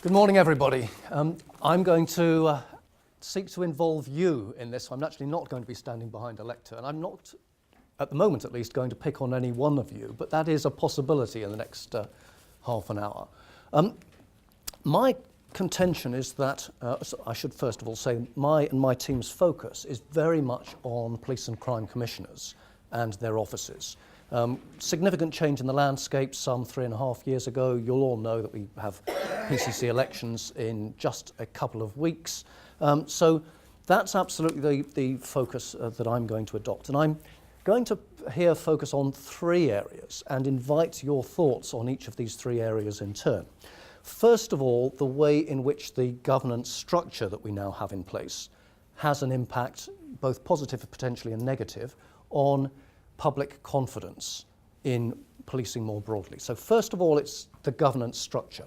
Good morning, everybody. I'm going to seek to involve you in this. I'm actually not going to be standing behind a lectern, and I'm not, at the moment at least, going to pick on any one of you, but that is a possibility in the next half an hour. My contention is that, I should first of all say, my team's focus is very much on police and crime commissioners and their offices. Significant change in the landscape some 3.5 years ago. You'll all know that we have PCC elections in just a couple of weeks. So that's absolutely the focus that I'm going to adopt. And I'm going to here focus on 3 areas and invite your thoughts on each of these 3 areas in turn. First of all, the way in which the governance structure that we now have in place has an impact, both positive potentially and negative, on public confidence in policing more broadly. So first of all, it's the governance structure.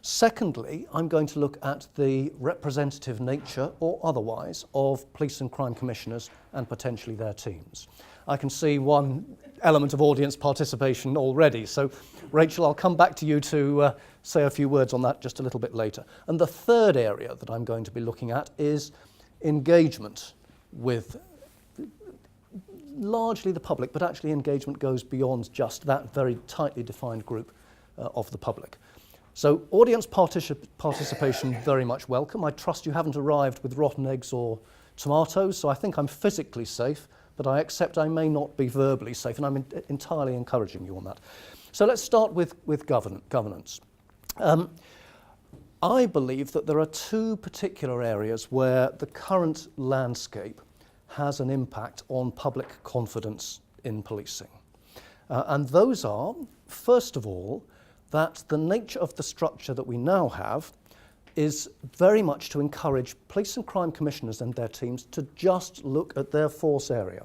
Secondly, I'm going to look at the representative nature or otherwise of police and crime commissioners and potentially their teams. I can see one element of audience participation already. So Rachel, I'll come back to you to say a few words on that just a little bit later. And the third area that I'm going to be looking at is engagement with largely the public, but actually engagement goes beyond just that very tightly defined group of the public. So audience participation very much welcome. I trust you haven't arrived with rotten eggs or tomatoes, so I think I'm physically safe, but I accept I may not be verbally safe, and I'm entirely encouraging you on that. So let's start with governance. I believe that there are 2 particular areas where the current landscape has an impact on public confidence in policing. And those are, first of all, that the nature of the structure that we now have is very much to encourage police and crime commissioners and their teams to just look at their force area.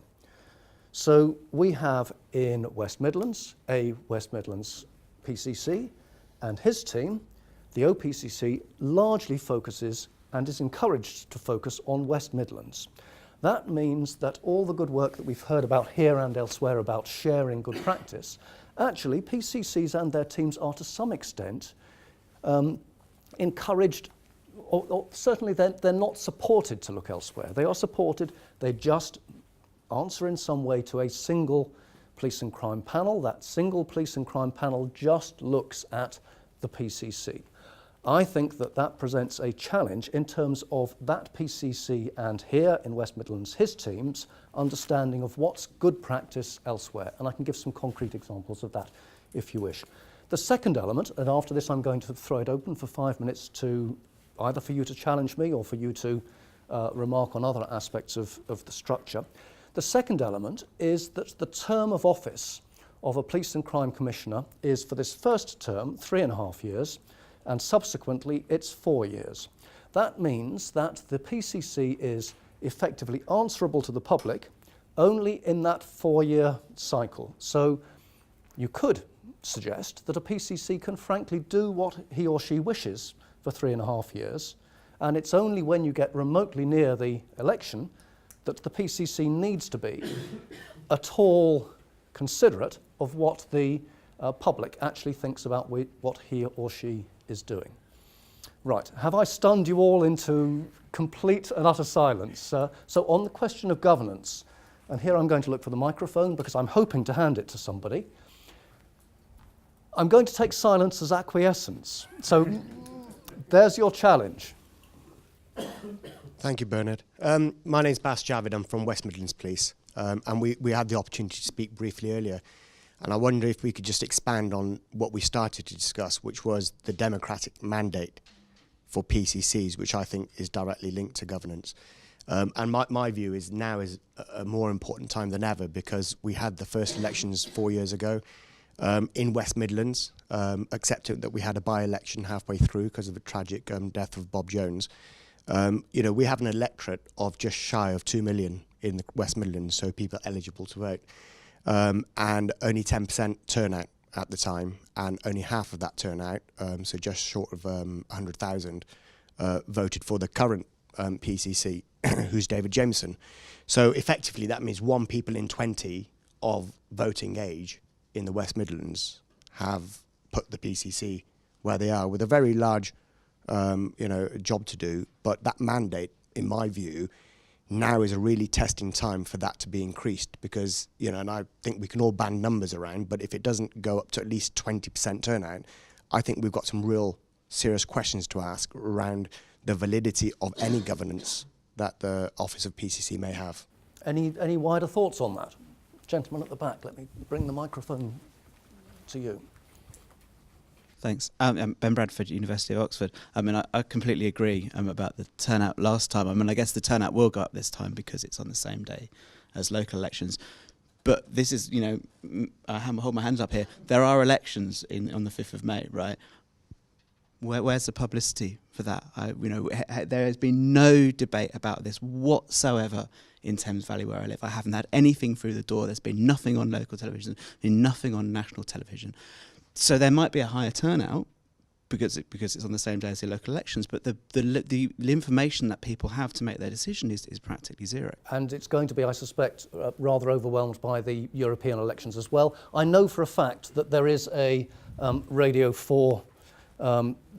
So we have in West Midlands, a West Midlands PCC, and his team, the OPCC, largely focuses and is encouraged to focus on West Midlands. That means that all the good work that we've heard about here and elsewhere about sharing good practice, actually PCCs and their teams are to some extent encouraged, or certainly they're not supported to look elsewhere. They are supported, they just answer in some way to a single police and crime panel. That single police and crime panel just looks at the PCC. I think that that presents a challenge in terms of that PCC and here in West Midlands, his team's understanding of what's good practice elsewhere. And I can give some concrete examples of that if you wish. The second element, and after this I'm going to throw it open for 5 minutes to either for you to challenge me or for you to remark on other aspects of the structure. The second element is that the term of office of a police and crime commissioner is for this first term 3.5 years, and subsequently it's 4 years. That means that the PCC is effectively answerable to the public only in that 4-year cycle. So you could suggest that a PCC can frankly do what he or she wishes for 3.5 years, and it's only when you get remotely near the election that the PCC needs to be at all considerate of what the public actually thinks about what he or she is doing. Right, have I stunned you all into complete and utter silence? So on the question of governance, and here I'm going to look for the microphone because I'm hoping to hand it to somebody, I'm going to take silence as acquiescence. So there's your challenge. Thank you, Bernard. My name's Javid. I'm from West Midlands Police, and we had the opportunity to speak briefly earlier. And I wonder if we could just expand on what we started to discuss, which was the democratic mandate for PCCs, which I think is directly linked to governance. And my view is now is a more important time than ever because we had the first elections 4 years ago in West Midlands, except that we had a by-election halfway through because of the tragic death of Bob Jones. We have an electorate of just shy of 2 million in the West Midlands, so people eligible to vote. And only 10% turnout at the time, and only half of that turnout, so just short of 100,000, voted for the current PCC, who's David Jameson. So effectively that means 1 people in 20 of voting age in the West Midlands have put the PCC where they are, with a very large job to do. But that mandate, in my view, now is a really testing time for that to be increased, because, and I think we can all band numbers around, but if it doesn't go up to at least 20% turnout, I think we've got some real serious questions to ask around the validity of any governance that the Office of PCC may have. Any wider thoughts on that? Gentleman at the back, let me bring the microphone to you. Thanks. I'm Ben Bradford, University of Oxford. I completely agree about the turnout last time. I guess the turnout will go up this time because it's on the same day as local elections. But this is, I hold my hands up here. There are elections on the 5th of May, right? Where's the publicity for that? There has been no debate about this whatsoever in Thames Valley where I live. I haven't had anything through the door. There's been nothing on local television, been nothing on national television. So there might be a higher turnout because it's on the same day as the local elections, but the information that people have to make their decision is practically zero. And it's going to be, I suspect, rather overwhelmed by the European elections as well. I know for a fact that there is a Radio 4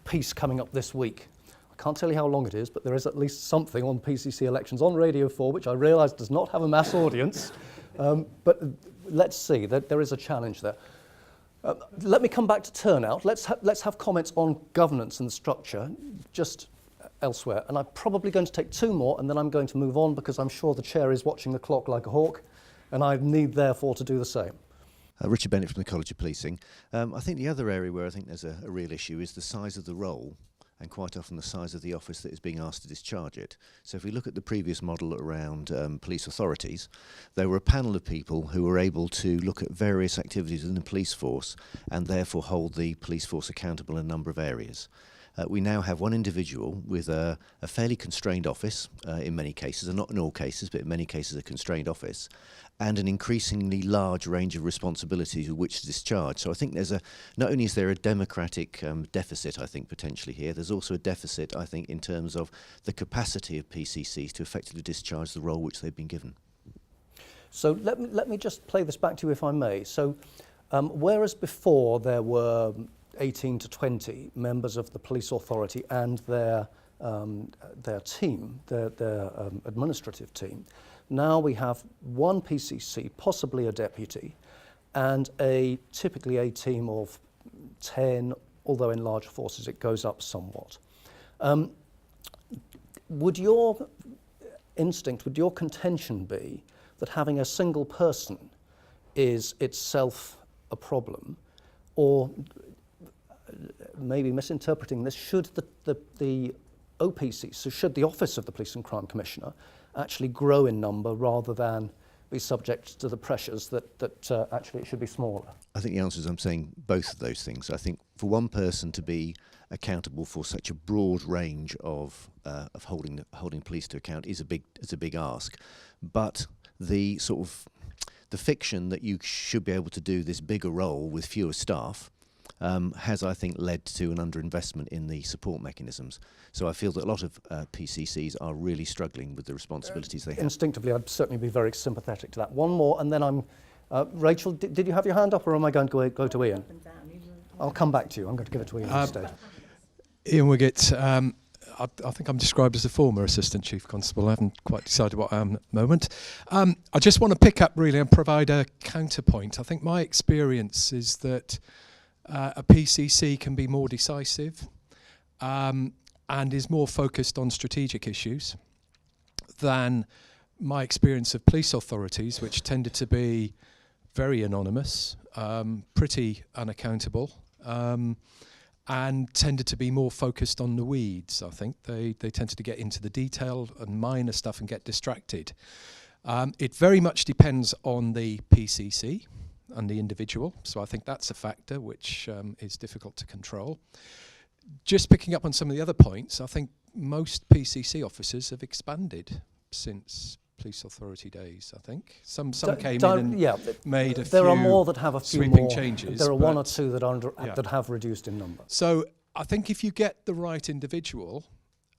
piece coming up this week. I can't tell you how long it is, but there is at least something on PCC elections on Radio 4, which I realise does not have a mass audience. But let's see, there is a challenge there. Let me come back to turnout. Let's have comments on governance and structure just elsewhere. And I'm probably going to take two more, and then I'm going to move on because I'm sure the chair is watching the clock like a hawk, and I need therefore to do the same. Richard Bennett from the College of Policing. I think the other area where I think there's a real issue is the size of the role, and quite often the size of the office that is being asked to discharge it. So if we look at the previous model around police authorities, there were a panel of people who were able to look at various activities in the police force and therefore hold the police force accountable in a number of areas. We now have one individual with a fairly constrained office in many cases, and not in all cases, but in many cases a constrained office, and an increasingly large range of responsibilities with which to discharge. So I think not only is there a democratic deficit, I think, potentially here, there's also a deficit, I think, in terms of the capacity of PCCs to effectively discharge the role which they've been given. So let me just play this back to you if I may. So whereas before there were 18 to 20 members of the police authority and their team, their administrative team, now we have one PCC, possibly a deputy, and typically a team of 10, although in larger forces it goes up somewhat. Would your instinct, would your contention be that having a single person is itself a problem, or maybe misinterpreting this, should the OPC, so should the Office of the Police and Crime Commissioner actually grow in number rather than be subject to the pressures that actually it should be smaller? I think the answer is I'm saying both of those things. I think for one person to be accountable for such a broad range of holding police to account is a big ask, but the fiction that you should be able to do this bigger role with fewer staff has, I think, led to an underinvestment in the support mechanisms. So I feel that a lot of PCCs are really struggling with the responsibilities they have. Instinctively, I'd certainly be very sympathetic to that. One more, and then I'm... Rachel, did you have your hand up, or am I going to go to Ian? I'll come back to you. I'm going to give it to Ian instead. Ian Wiggett. I think I'm described as a former Assistant Chief Constable. I haven't quite decided what I am at the moment. I just want to pick up really and provide a counterpoint. I think my experience is that a PCC can be more decisive and is more focused on strategic issues than my experience of police authorities, which tended to be very anonymous, pretty unaccountable, and tended to be more focused on the weeds. I think they tended to get into the detail and minor stuff and get distracted. It very much depends on the PCC and the individual, so I think that's a factor which is difficult to control. Just picking up on some of the other points, I think most PCC officers have expanded since police authority days. I think some came in and made a few. There are more that have a few sweeping more changes. There are one or two that have reduced in number. So I think if you get the right individual,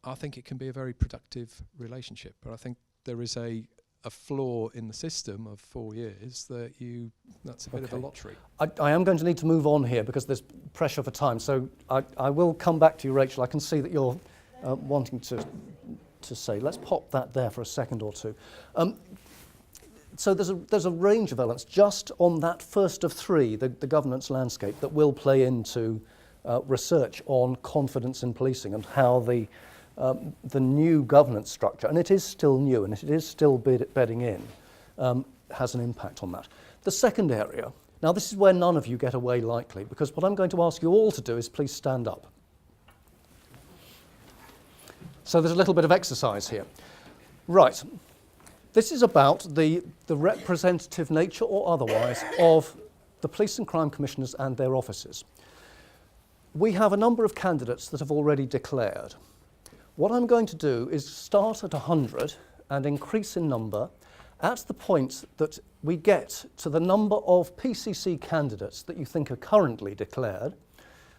I think it can be a very productive relationship. But I think there is a a flaw in the system of 4 years, that's a bit of a lottery. I am going to need to move on here because there's pressure for time. So I will come back to you, Rachel. I can see that you're wanting to say. Let's pop that there for a second or two. So there's a range of elements just on that first of three, the governance landscape, that will play into research on confidence in policing and how the new governance structure, and it is still new and it is still bedding in, has an impact on that. The second area, now this is where none of you get away lightly, because what I'm going to ask you all to do is please stand up. So there's a little bit of exercise here. Right, this is about the representative nature or otherwise of the police and crime commissioners and their offices. We have a number of candidates that have already declared. What I'm going to do is start at 100 and increase in number at the point that we get to the number of PCC candidates that you think are currently declared,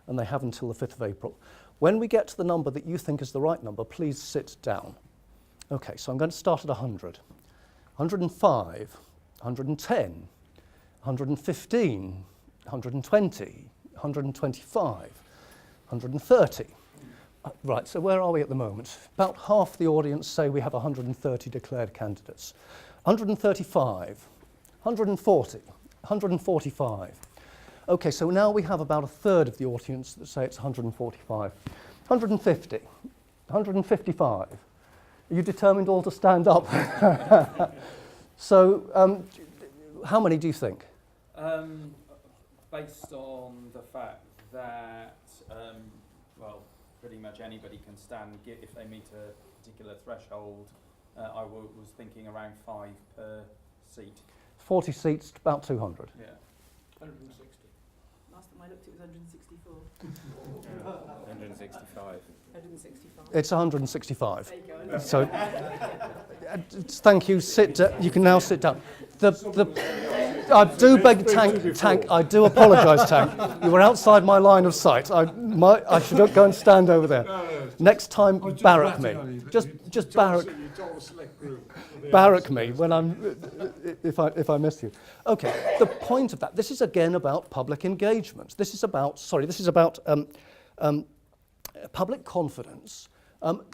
and they have until the 5th of April. When we get to the number that you think is the right number, please sit down. Okay, so I'm going to start at 100. 105, 110, 115, 120, 125, 130. Right, so where are we at the moment? About half the audience say we have 130 declared candidates. 135, 140, 145. Okay, so now we have about a third of the audience that say it's 145. 150, 155. Are you determined all to stand up? So, how many do you think? Based on the fact that, pretty much anybody can stand if they meet a particular threshold. I was thinking around 5 per seat. 40 seats, about 200. Yeah. 160. Last time I looked, it was 164. 165. 165. It's 165. There you go. So, thank you. You can now sit down. I do beg, Tank. I do apologise, Tank. You were outside my line of sight. I should go and stand over there. Next time, barrack me. Just barrack me when if I miss you. Okay. The point of that. This is again about public engagement. This is about public confidence.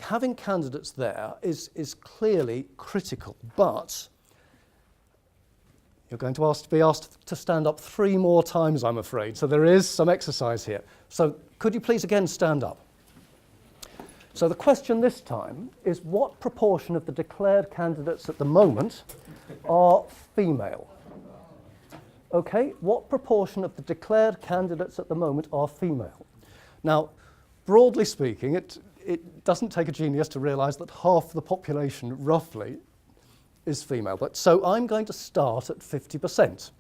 Having candidates there is clearly critical, but you're going to be asked to stand up 3 more times, I'm afraid. So there is some exercise here. So could you please again stand up? So the question this time is, what proportion of the declared candidates at the moment are female? Okay, what proportion of the declared candidates at the moment are female? Now, broadly speaking, it doesn't take a genius to realise that half the population, roughly, is female. But so I'm going to start at 50%.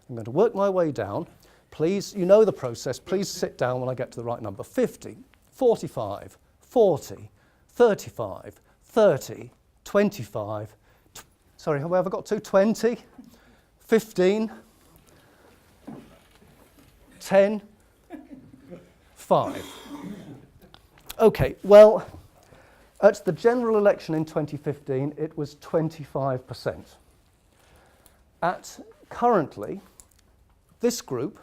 I'm going to work my way down. Please, you know the process. Please sit down when I get to the right number. 50, 45, 40, 35, 30, 25. Sorry, have I ever got to 20, 15, 10, 5. Okay, well, at the general election in 2015, it was 25%. Currently, this group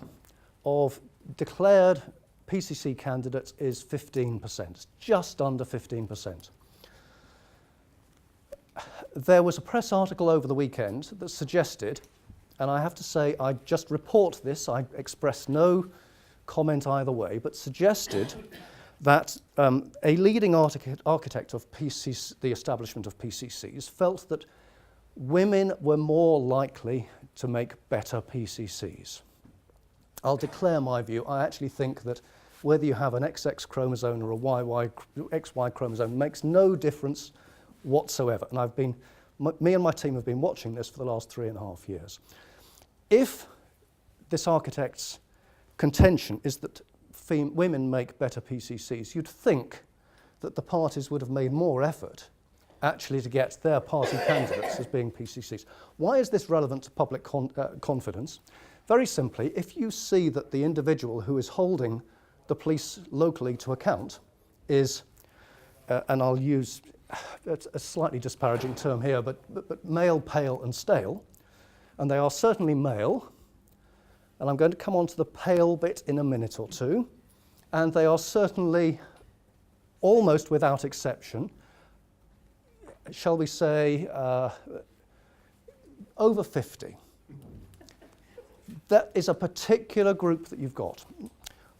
of declared PCC candidates is 15%, just under 15%. There was a press article over the weekend that suggested, and I have to say I just report this, I express no comment either way, but suggested that a leading architect of the establishment of PCCs felt that women were more likely to make better PCCs. I'll declare my view. I actually think that whether you have an XX chromosome or a XY chromosome makes no difference whatsoever. And me and my team have been watching this for the last 3.5 years. If this architect's contention is that women make better PCCs, you'd think that the parties would have made more effort actually to get their party candidates as being PCCs. Why is this relevant to public confidence? Very simply, if you see that the individual who is holding the police locally to account is, and I'll use it's a slightly disparaging term here, but male, pale and stale, and they are certainly male, and I'm going to come on to the pale bit in a minute or two, and they are certainly, almost without exception, shall we say, over 50. That is a particular group that you've got.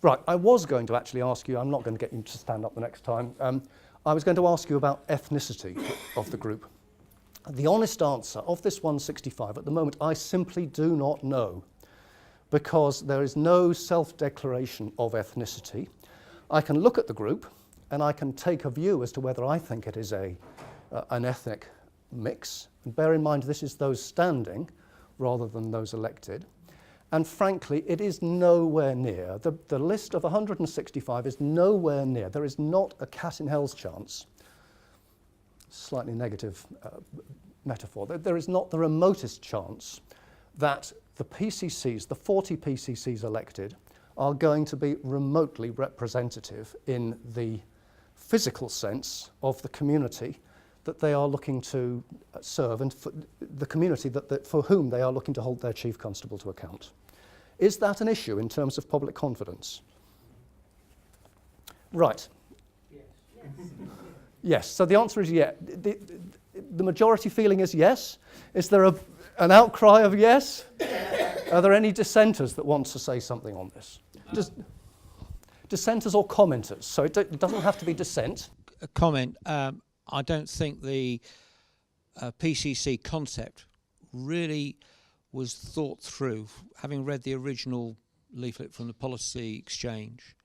Right, I was going to actually ask you, I'm not going to get you to stand up the next time, I was going to ask you about ethnicity of the group. The honest answer of this 165 at the moment, I simply do not know, because there is no self-declaration of ethnicity. I can look at the group and I can take a view as to whether I think it is an ethnic mix. And bear in mind, this is those standing rather than those elected. And frankly, it is nowhere near. The list of 165 is nowhere near. There is not a cat in hell's chance, slightly negative metaphor, there is not the remotest chance that the PCCs, the 40 PCCs elected, are going to be remotely representative in the physical sense of the community that they are looking to serve and for the community for whom they are looking to hold their Chief Constable to account. Is that an issue in terms of public confidence? Right. Yes. Yes, so the answer is yes. The majority feeling is yes. Is there an outcry of yes? Are there any dissenters that want to say something on this? Dissenters or commenters? So it doesn't have to be dissent. A comment. I don't think the PCC concept really was thought through. Having read the original leaflet from the Policy Exchange,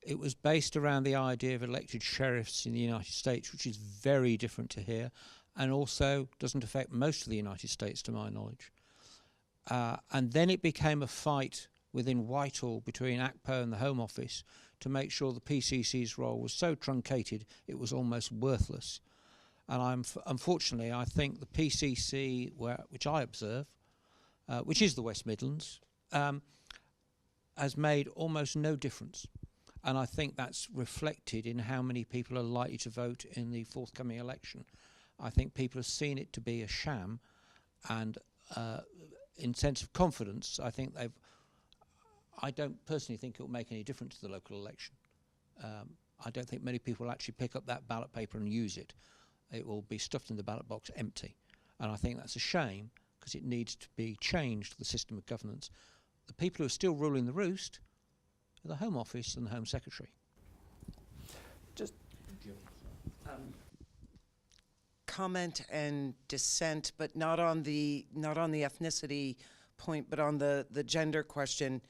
it was based around the idea of elected sheriffs in the United States, which is very different to here, and also doesn't affect most of the United States, to my knowledge. And then it became a fight within Whitehall between ACPO and the Home Office to make sure the PCC's role was so truncated it was almost worthless. And unfortunately, I think the PCC, which I observe, which is the West Midlands, has made almost no difference. And I think that's reflected in how many people are likely to vote in the forthcoming election. I think people have seen it to be a sham, and in sense of confidence, I don't personally think it will make any difference to the local election. I don't think many people will actually pick up that ballot paper and use it. It will be stuffed in the ballot box empty. And I think that's a shame, because it needs to be changed, the system of governance. The people who are still ruling the roost are the Home Office and the Home Secretary. Just comment and dissent, but not on the ethnicity point, but on the gender question.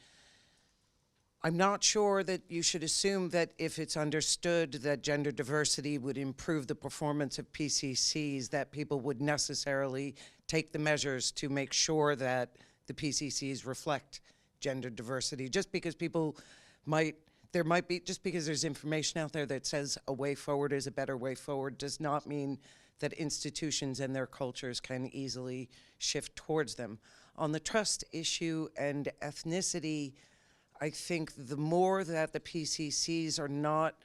I'm not sure that you should assume that if it's understood that gender diversity would improve the performance of PCCs, that people would necessarily take the measures to make sure that the PCCs reflect gender diversity. Just because just because there's information out there that says a way forward is a better way forward does not mean that institutions and their cultures can easily shift towards them. On the trust issue and ethnicity, I think the more that the PCCs are not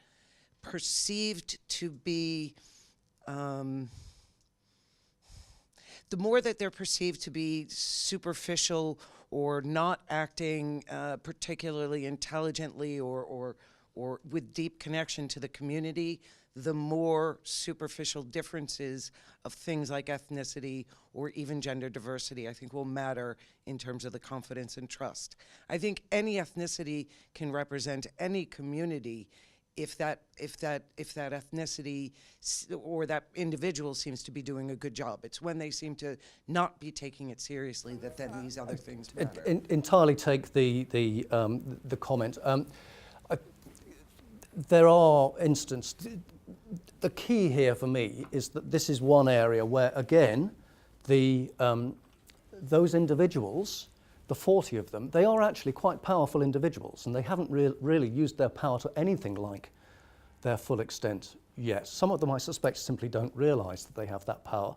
perceived to be, the more that they're perceived to be superficial or not acting particularly intelligently or with deep connection to the community, the more superficial differences of things like ethnicity or even gender diversity, I think, will matter in terms of the confidence and trust. I think any ethnicity can represent any community if that ethnicity or that individual seems to be doing a good job. It's when they seem to not be taking it seriously that then these other things matter. Entirely take the comment. There are instances. The key here for me is that this is one area where, again, those individuals, the 40 of them, they are actually quite powerful individuals, and they haven't really used their power to anything like their full extent yet. Some of them, I suspect, simply don't realise that they have that power,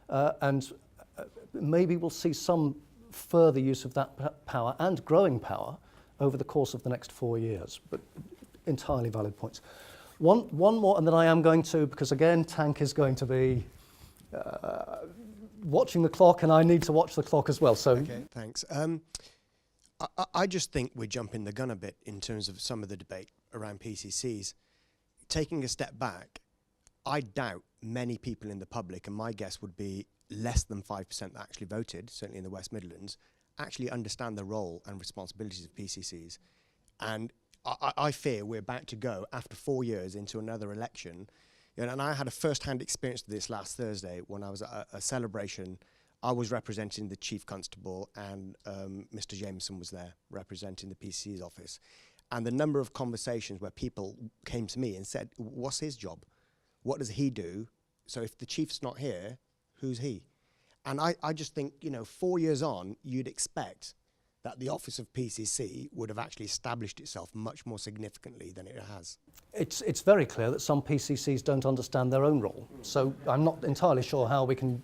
and maybe we'll see some further use of that power and growing power over the course of the next 4 years, but entirely valid points. One more, and then I am going to, because again, Tank is going to be watching the clock, and I need to watch the clock as well. So, Okay, thanks. I just think we're jumping the gun a bit in terms of some of the debate around PCCs. Taking a step back, I doubt many people in the public, and my guess would be less than 5% that actually voted, certainly in the West Midlands, actually understand the role and responsibilities of PCCs. And I fear we're about to go, after 4 years, into another election. You know, and I had a first-hand experience of this last Thursday when I was at a celebration. I was representing the Chief Constable, and Mr. Jameson was there representing the PCC's office. And the number of conversations where people came to me and said, what's his job? What does he do? So if the chief's not here, who's he? And I just think, 4 years on, you'd expect that the office of PCC would have actually established itself much more significantly than it has. it's very clear that some PCCs don't understand their own role. So I'm not entirely sure how we can...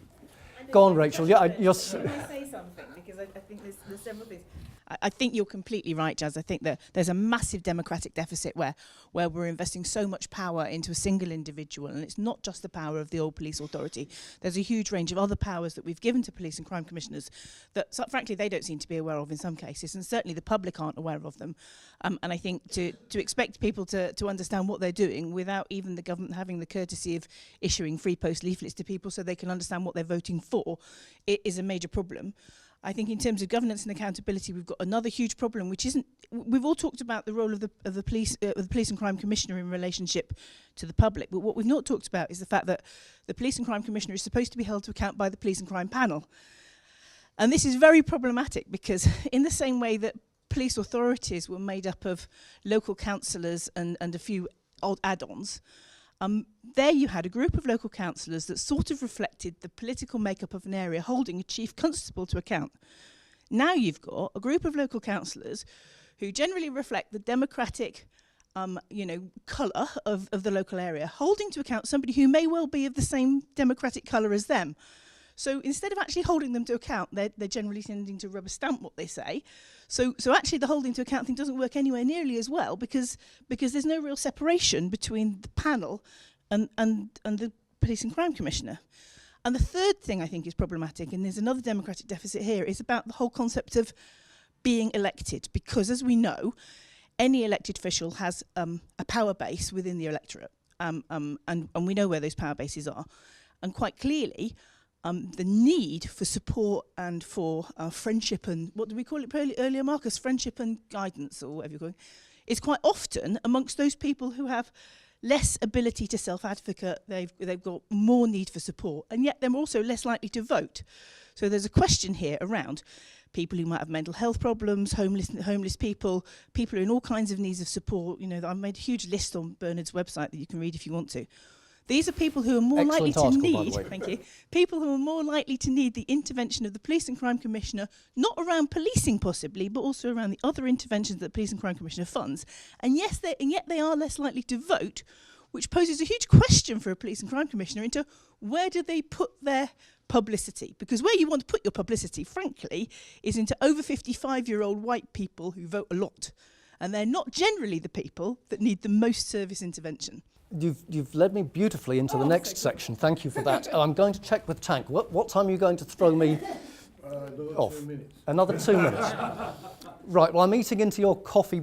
Go on, Rachel. Yeah, you're... Can I say something? Because I think there's several things. I think you're completely right, Jazz. I think that there's a massive democratic deficit where we're investing so much power into a single individual, and it's not just the power of the old police authority. There's a huge range of other powers that we've given to police and crime commissioners that, so, frankly, they don't seem to be aware of in some cases, and certainly the public aren't aware of them. And I think to expect people to understand what they're doing without even the government having the courtesy of issuing free post leaflets to people so they can understand what they're voting for, it is a major problem. I think in terms of governance and accountability, we've got another huge problem, which isn't. We've all talked about the role of the police and crime commissioner in relationship to the public, but what we've not talked about is the fact that the police and crime commissioner is supposed to be held to account by the police and crime panel, and this is very problematic because, in the same way that police authorities were made up of local councillors and a few odd add-ons. There you had a group of local councillors that sort of reflected the political makeup of an area holding a chief constable to account. Now you've got a group of local councillors who generally reflect the democratic colour of the local area, holding to account somebody who may well be of the same democratic colour as them. So instead of actually holding them to account, they're generally tending to rubber stamp what they say. So actually the holding to account thing doesn't work anywhere nearly as well because there's no real separation between the panel and the police and crime commissioner. And the third thing I think is problematic, and there's another democratic deficit here, is about the whole concept of being elected. Because as we know, any elected official has a power base within the electorate. And we know where those power bases are. And quite clearly, the need for support and for friendship and, what did we call it earlier, Marcus? Friendship and guidance, or whatever you're calling it, is quite often amongst those people who have less ability to self-advocate, they've got more need for support, and yet they're also less likely to vote. So there's a question here around people who might have mental health problems, homeless people who are in all kinds of needs of support. I've made a huge list on Bernard's website that you can read if you want to. These are people who are more likely to need, thank you, people who are more likely to need the intervention of the Police and Crime Commissioner, not around policing possibly, but also around the other interventions that the Police and Crime Commissioner funds. And yet they are less likely to vote, which poses a huge question for a Police and Crime Commissioner into where do they put their publicity? Because where you want to put your publicity, frankly, is into over 55-year-old white people who vote a lot. And they're not generally the people that need the most service intervention. You've led me beautifully into the next section. Thank you for that. I'm going to check with Tank. What time are you going to throw me off? 2 minutes. Another 2 minutes. Right. Well, I'm eating into your coffee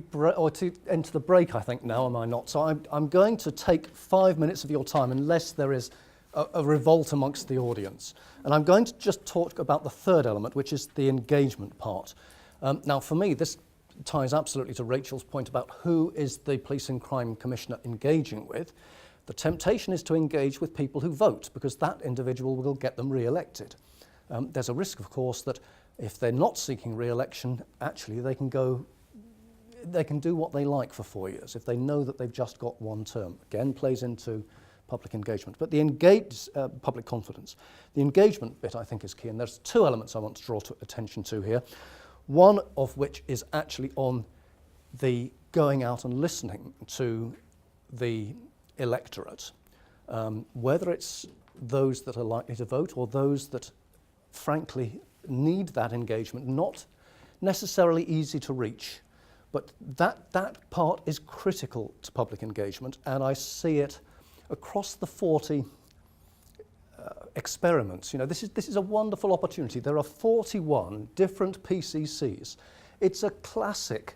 into the break, I think now, am I not? So I'm going to take 5 minutes of your time, unless there is a revolt amongst the audience. And I'm going to just talk about the third element, which is the engagement part. Now, for me, this ties absolutely to Rachel's point about who is the Police and Crime Commissioner engaging with. The temptation is to engage with people who vote, because that individual will get them re-elected. There's a risk, of course, that if they're not seeking re-election, actually they can do what they like for 4 years if they know that they've just got one term. Again, plays into public engagement. But the public confidence. The engagement bit, I think, is key, and there's two elements I want to draw attention to here. One of which is actually on the going out and listening to the electorate, whether it's those that are likely to vote or those that, frankly, need that engagement, not necessarily easy to reach, But that part is critical to public engagement, and I see it across the 40 experiments. You know, this is a wonderful opportunity. There are 41 different PCCs. It's a classic.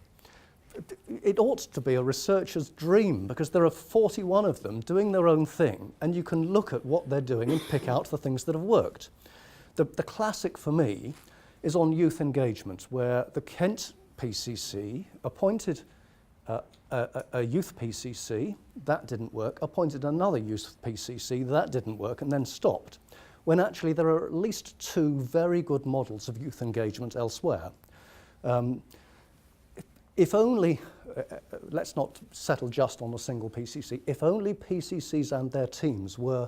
It ought to be a researcher's dream, because there are 41 of them doing their own thing, and you can look at what they're doing and pick out the things that have worked. The classic for me is on youth engagement, where the Kent PCC appointed a youth PCC, that didn't work, appointed another youth PCC, that didn't work, and then stopped, when actually there are at least 2 very good models of youth engagement elsewhere. If only, let's not settle just on a single PCC, if only PCCs and their teams were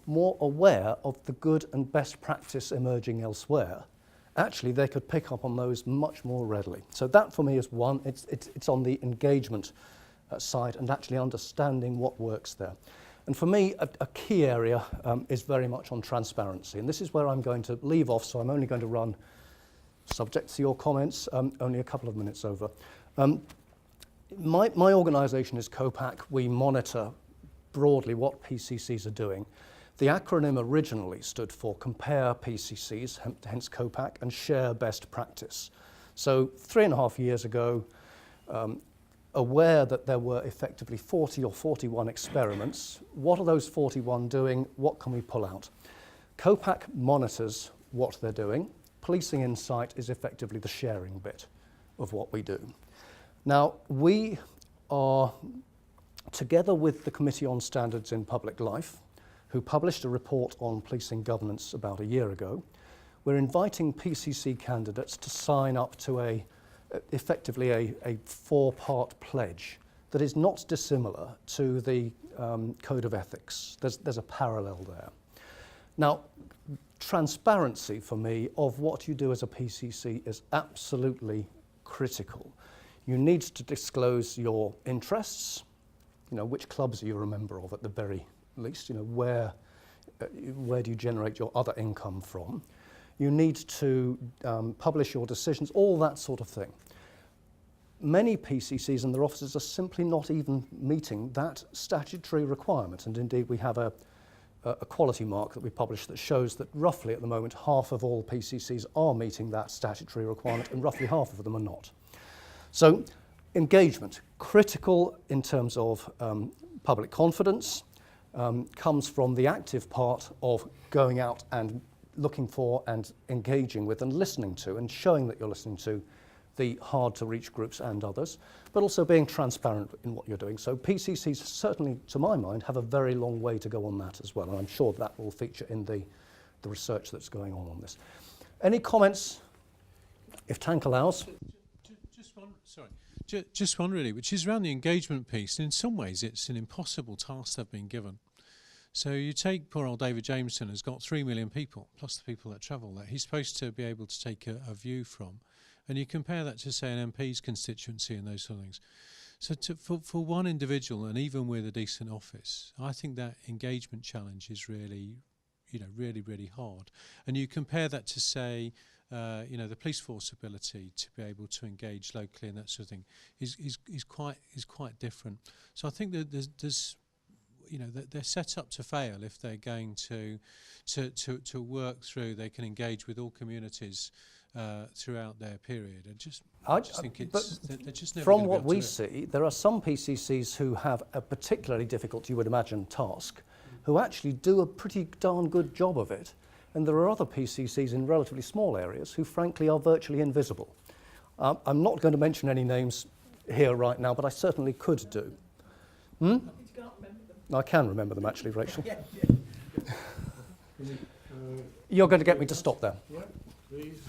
more aware of the good and best practice emerging elsewhere, actually they could pick up on those much more readily. So that for me is one, it's on the engagement side and actually understanding what works there. And for me, a key area is very much on transparency. And this is where I'm going to leave off, so I'm only going to run, subject to your comments, only a couple of minutes over. My organisation is COPAC. We monitor broadly what PCCs are doing. The acronym originally stood for Compare PCCs, hence COPAC, and Share Best Practice. So 3.5 years ago, aware that there were effectively 40 or 41 experiments, what are those 41 doing? What can we pull out? COPAC monitors what they're doing. Policing Insight is effectively the sharing bit of what we do. Now, we are, together with the Committee on Standards in Public Life, who published a report on policing governance about a year ago, we're inviting PCC candidates to sign up to effectively a 4-part pledge that is not dissimilar to the Code of Ethics. There's a parallel there. Now, transparency for me of what you do as a PCC is absolutely critical. You need to disclose your interests, you know, which clubs are you a member of at the very least, you know, where do you generate your other income from. You need to publish your decisions, all that sort of thing. Many PCCs and their officers are simply not even meeting that statutory requirement, and indeed we have a quality mark that we publish that shows that roughly at the moment half of all PCCs are meeting that statutory requirement and roughly half of them are not. So engagement, critical in terms of public confidence, comes from the active part of going out and looking for and engaging with and listening to and showing that you're listening to the hard-to-reach groups and others, but also being transparent in what you're doing. So PCCs certainly, to my mind, have a very long way to go on that as well, and I'm sure that will feature in the research that's going on this. Any comments, if Tank allows? Just one really, which is around the engagement piece. And in some ways, it's an impossible task they've been given. So you take poor old David Jameson, who's got 3 million people, plus the people that travel there. He's supposed to be able to take a view from. And you compare that to, say, an MP's constituency and those sort of things. So for one individual, and even with a decent office, I think that engagement challenge is really, really hard. And you compare that to, say, the police force ability to be able to engage locally and that sort of thing is quite different. So I think that there's they're set up to fail if they're going to work through. They can engage with all communities throughout their period. I just think they're just never. From what we see, there are some PCCs who have a particularly difficult, you would imagine, task, who actually do a pretty darn good job of it. And there are other PCCs in relatively small areas who frankly are virtually invisible. I'm not going to mention any names here right now, but I certainly could do. You can't remember them. I can remember them actually, Rachel. You're going to get me to stop there. Yeah, please.